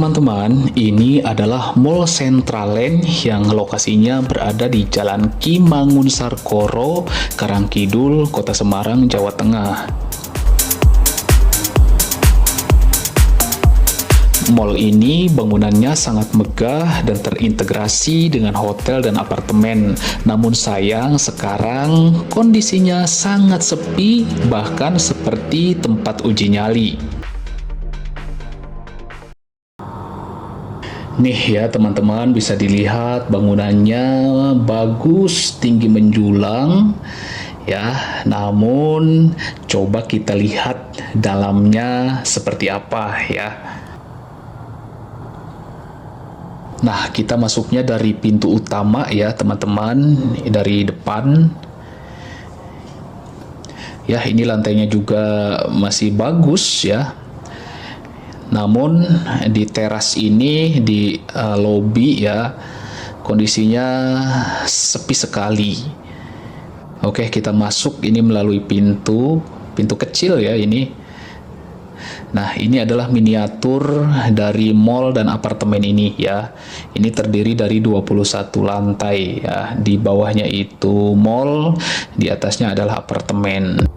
teman-teman, ini adalah Mall Centraland yang lokasinya berada di Jalan Ki Mangunsarkoro, Karangkidul, Kota Semarang, Jawa Tengah. Mall ini bangunannya sangat megah dan terintegrasi dengan hotel dan apartemen. Namun sayang sekarang kondisinya sangat sepi, bahkan seperti tempat uji nyali. Nih ya teman-teman, bisa dilihat bangunannya bagus, tinggi menjulang ya. Namun coba kita lihat dalamnya seperti apa ya. Nah, kita masuknya dari pintu utama ya teman-teman, dari depan. Ya, ini lantainya juga masih bagus ya. Namun di teras ini, di lobi ya, kondisinya sepi sekali. Oke, kita masuk ini melalui pintu kecil ya ini. Nah, ini adalah miniatur dari mall dan apartemen ini ya. Ini terdiri dari 21 lantai ya. Di bawahnya itu mall, di atasnya adalah apartemen.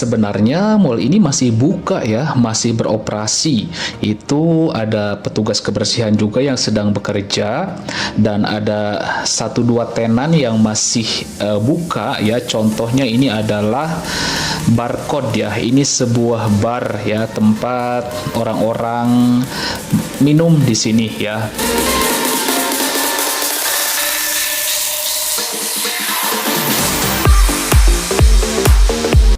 Sebenarnya mall ini masih buka ya, masih beroperasi. Itu ada petugas kebersihan juga yang sedang bekerja, dan ada 1-2 tenan yang masih buka ya. Contohnya ini adalah Barcode ya. Ini sebuah bar ya, tempat orang-orang minum di sini ya.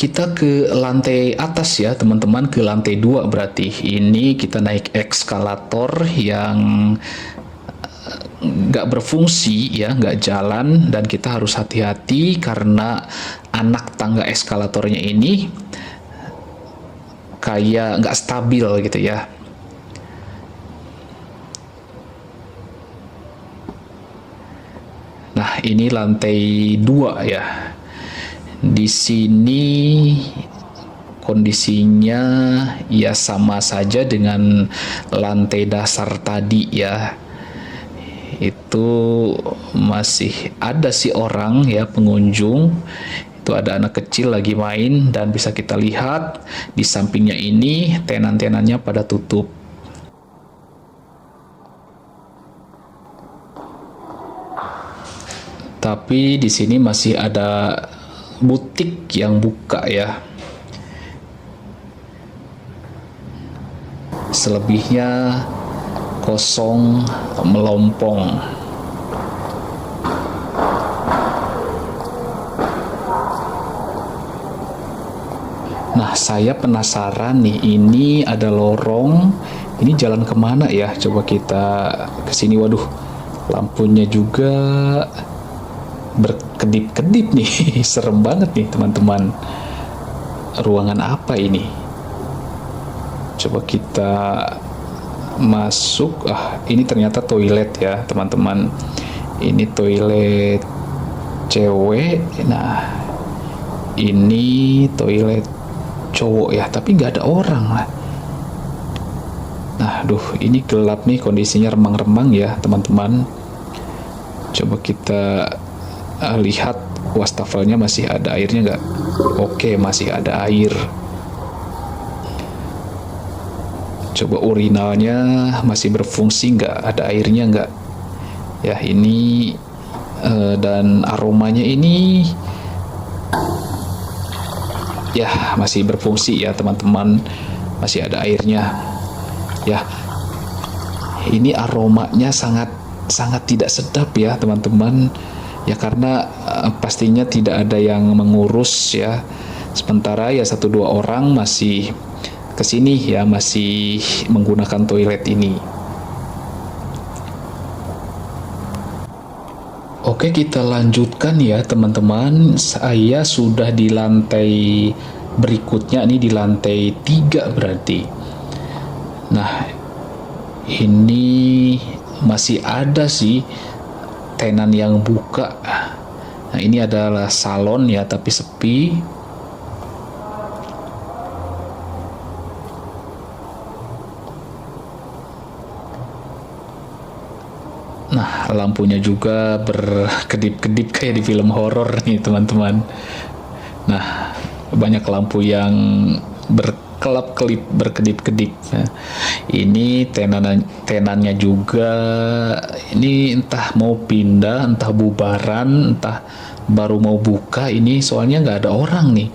Kita ke lantai atas ya teman-teman, ke lantai 2 berarti. Ini kita naik eskalator yang nggak berfungsi ya, nggak jalan, dan kita harus hati-hati karena anak tangga eskalatornya ini kayak nggak stabil gitu ya. Nah, ini lantai 2 ya. Di sini kondisinya ya sama saja dengan lantai dasar tadi ya. Itu masih ada sih orang ya, pengunjung. Itu ada anak kecil lagi main, dan bisa kita lihat di sampingnya ini tenan-tenannya pada tutup. Tapi di sini masih ada butik yang buka ya. Selebihnya kosong melompong. Nah, saya penasaran nih, ini ada lorong. Ini jalan kemana ya? Coba kita ke sini. Waduh, lampunya juga berkedip-kedip nih. Serem banget nih teman-teman. Ruangan apa ini? Coba kita masuk. Ini ternyata toilet ya teman-teman. Ini toilet cewek. Nah, ini toilet cowok ya, tapi nggak ada orang lah. Nah, ini gelap nih, kondisinya remang-remang ya teman-teman. Coba kita lihat wastafelnya masih ada airnya nggak? Oke, masih ada air. Coba urinalnya masih berfungsi nggak, ada airnya nggak ya ini. Dan aromanya ini ya masih berfungsi ya teman-teman, masih ada airnya ya. Ini aromanya sangat sangat tidak sedap ya teman-teman ya, karena pastinya tidak ada yang mengurus ya, sementara ya 1-2 orang masih kesini ya, masih menggunakan toilet ini. Oke, kita lanjutkan ya teman-teman. Saya sudah di lantai berikutnya, ini di lantai 3 berarti. Nah, ini masih ada sih tenan yang buka. Nah, ini adalah salon ya, tapi sepi. Nah, lampunya juga berkedip-kedip kayak di film horor nih teman-teman. Nah, banyak lampu yang berkelap-kelip, berkedip-kedip. Nah, ini tenannya juga, ini entah mau pindah, entah bubaran, entah baru mau buka ini, soalnya nggak ada orang nih.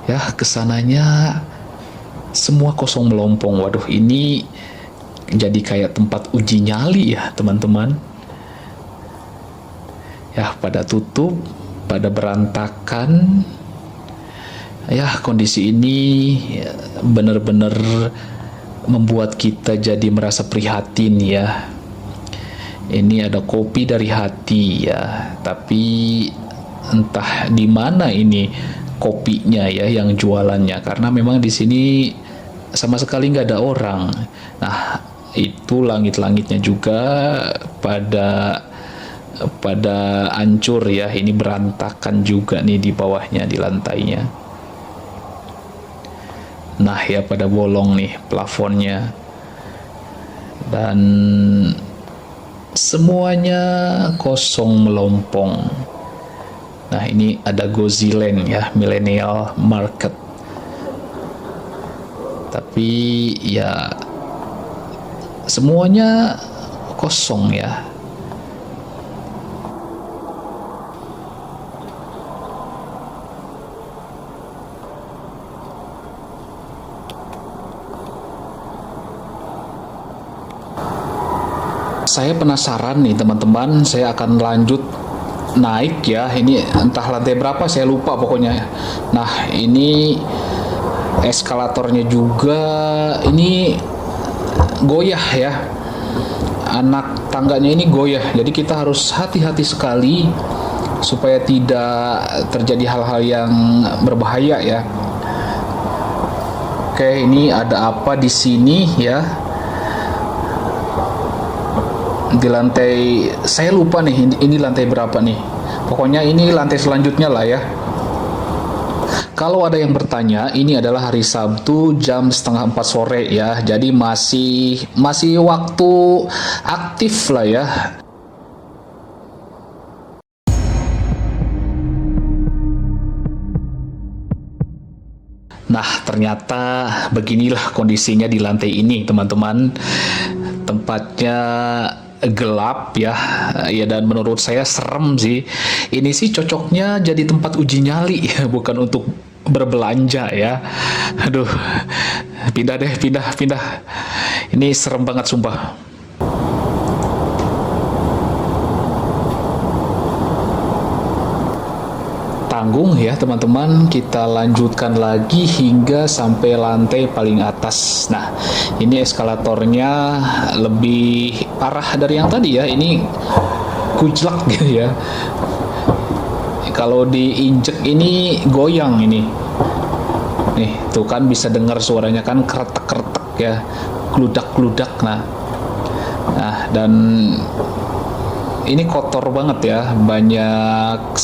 Ya, kesananya semua kosong melompong. Waduh, ini jadi kayak tempat uji nyali ya teman-teman ya, pada tutup, pada berantakan ya. Kondisi ini benar-benar membuat kita jadi merasa prihatin ya. Ini ada kopi dari hati ya, tapi entah di mana ini kopinya ya yang jualannya, karena memang di sini sama sekali nggak ada orang. Nah, itu langit-langitnya juga pada hancur ya, ini berantakan juga nih di bawahnya, di lantainya. Nah ya, pada bolong nih plafonnya, dan semuanya kosong melompong. Nah, ini ada Goziland ya, Millennial Market, tapi ya semuanya kosong ya. Saya penasaran nih teman-teman, saya akan lanjut naik ya. Ini entah lantai berapa saya lupa pokoknya. Nah, ini eskalatornya juga ini goyah ya, anak tangganya ini goyah, jadi kita harus hati-hati sekali supaya tidak terjadi hal-hal yang berbahaya ya. Oke, ini ada apa di sini ya, di lantai, saya lupa nih ini lantai berapa nih, pokoknya ini lantai selanjutnya lah ya. Kalau ada yang bertanya, ini adalah hari Sabtu jam 3:30 sore ya, jadi masih waktu aktif lah ya. Nah, ternyata beginilah kondisinya di lantai ini teman-teman. Tempatnya gelap ya, dan menurut saya serem sih. Ini sih cocoknya jadi tempat uji nyali ya, bukan untuk berbelanja ya. Aduh, pindah deh, pindah. Ini serem banget sumpah. Tanggung ya teman-teman, kita lanjutkan lagi hingga sampai lantai paling atas. Nah, ini eskalatornya lebih parah dari yang tadi ya, ini kujlak gitu ya. Kalau diinjek ini goyang ini. Nih, tuh kan bisa dengar suaranya kan, kretek-kretek ya, gludak-gludak. Nah, dan ini kotor banget ya, banyak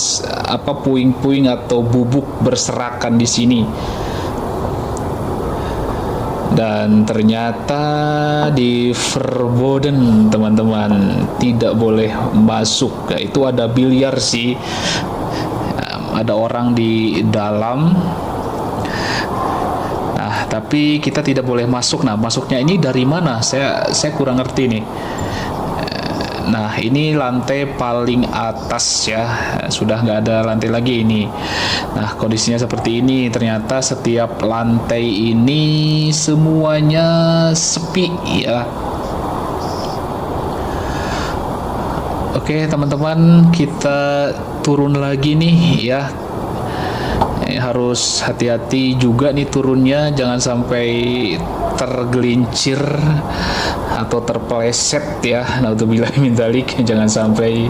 puing-puing atau bubuk berserakan di sini. Dan ternyata di verboden teman-teman, tidak boleh masuk. Ya, itu ada biliar sih, ada orang di dalam. tapi kita tidak boleh masuk. Nah, masuknya ini dari mana? Saya kurang ngerti nih. Nah, ini lantai paling atas ya, sudah nggak ada lantai lagi ini. Nah, kondisinya seperti ini. Ternyata setiap lantai ini semuanya sepi ya. Oke teman-teman, kita turun lagi nih ya. Harus hati-hati juga nih turunnya, jangan sampai tergelincir atau terpeleset ya. Naudzubillah min dzalik, jangan sampai.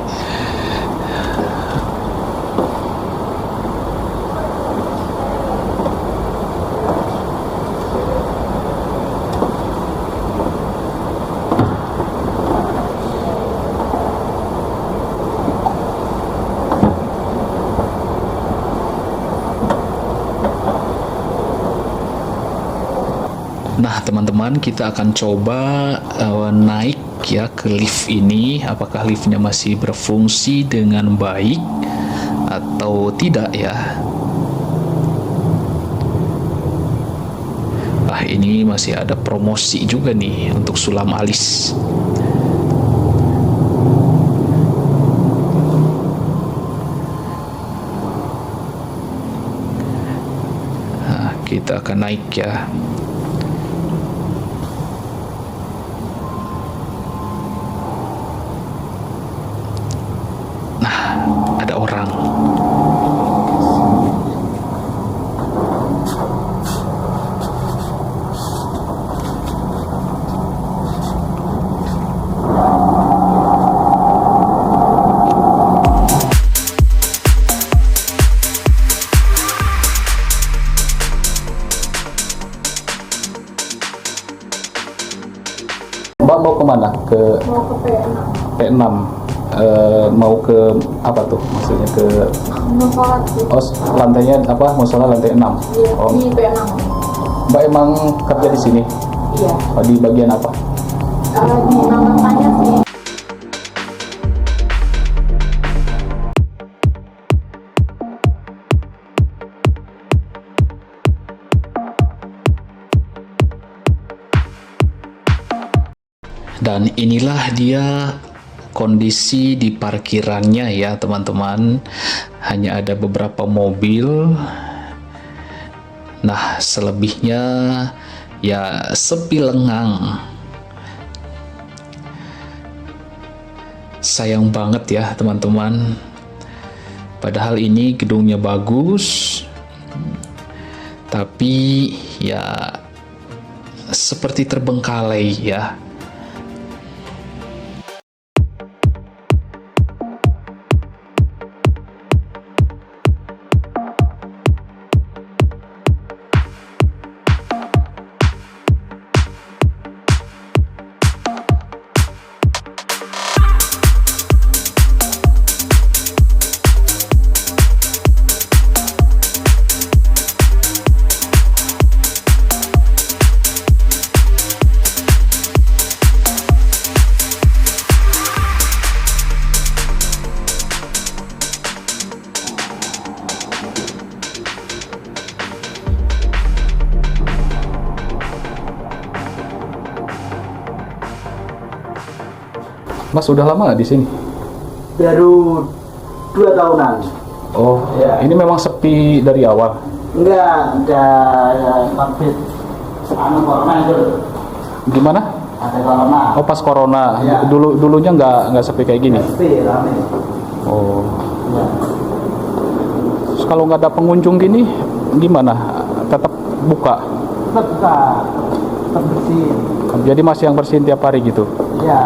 Nah teman-teman, kita akan coba naik ya ke lift ini. Apakah liftnya masih berfungsi dengan baik atau tidak ya. Ini masih ada promosi juga nih untuk sulam alis. Nah, kita akan naik ya. Ada orang. Mbak mau kemana? Mau ke P6. P6. Mau ke apa tuh maksudnya? Ke Mau sholat sih. oh, lantainya apa? Musola lantai 6. Iya, Oh, di P6. Mbak emang kerja di sini? Iya. Oh, di bagian apa? Di namanya sih. Dan inilah dia kondisi di parkirannya ya teman-teman. Hanya ada beberapa mobil. Nah, selebihnya ya sepi lengang. Sayang banget ya teman-teman. Padahal ini gedungnya bagus, tapi ya seperti terbengkalai ya. Mas udah lama nggak di sini? Baru 2 tahunan. Oh, Ya. ini memang sepi dari awal. Enggak, ada COVID. Corona itu. Gimana? Ada corona. Oh, pas corona. Ya. Dulunya nggak sepi kayak gini. Sepi, rame. Oh. Ya. Terus kalau nggak ada pengunjung gini, gimana? Tetap buka? Tetap buka, tetap bersih. Jadi masih yang bersihin tiap hari gitu? Ya,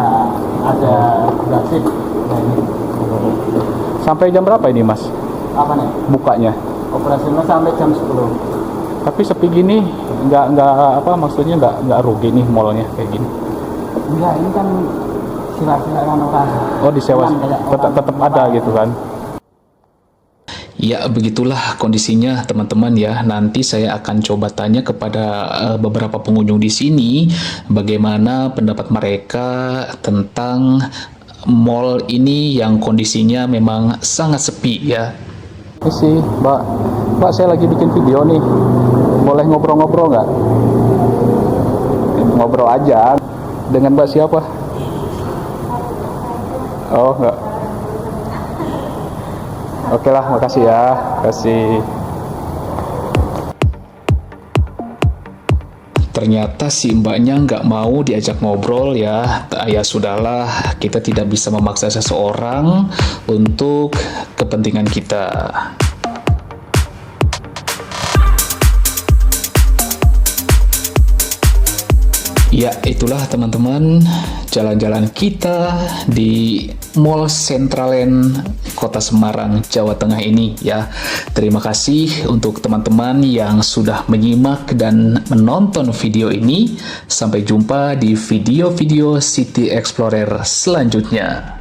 ada sip. Nah, ini. Sampai jam berapa ini mas Apa nih? bukanya? Operasional sampai jam 10. Tapi sepi gini, nggak apa maksudnya nggak rugi nih mallnya kayak gini? Enggak, ini kan sila-silaan orang. Oh disewa, Cuman kayak tetap orang ada buka. gitu kan? Ya begitulah kondisinya teman-teman ya. Nanti saya akan coba tanya kepada beberapa pengunjung di sini bagaimana pendapat mereka tentang mall ini yang kondisinya memang sangat sepi ya. Ini sih Mbak saya lagi bikin video nih. Boleh ngobrol-ngobrol nggak? Ngobrol aja. Dengan Mbak siapa? Oh, enggak. Oke lah, makasih ya. Kasih. Ternyata si mbaknya nggak mau diajak ngobrol ya. Ya sudahlah, kita tidak bisa memaksa seseorang untuk kepentingan kita. Ya, itulah teman-teman jalan-jalan kita di Mall Centraland Kota Semarang, Jawa Tengah ini ya. Terima kasih untuk teman-teman yang sudah menyimak dan menonton video ini. Sampai jumpa di video-video City Explorer selanjutnya.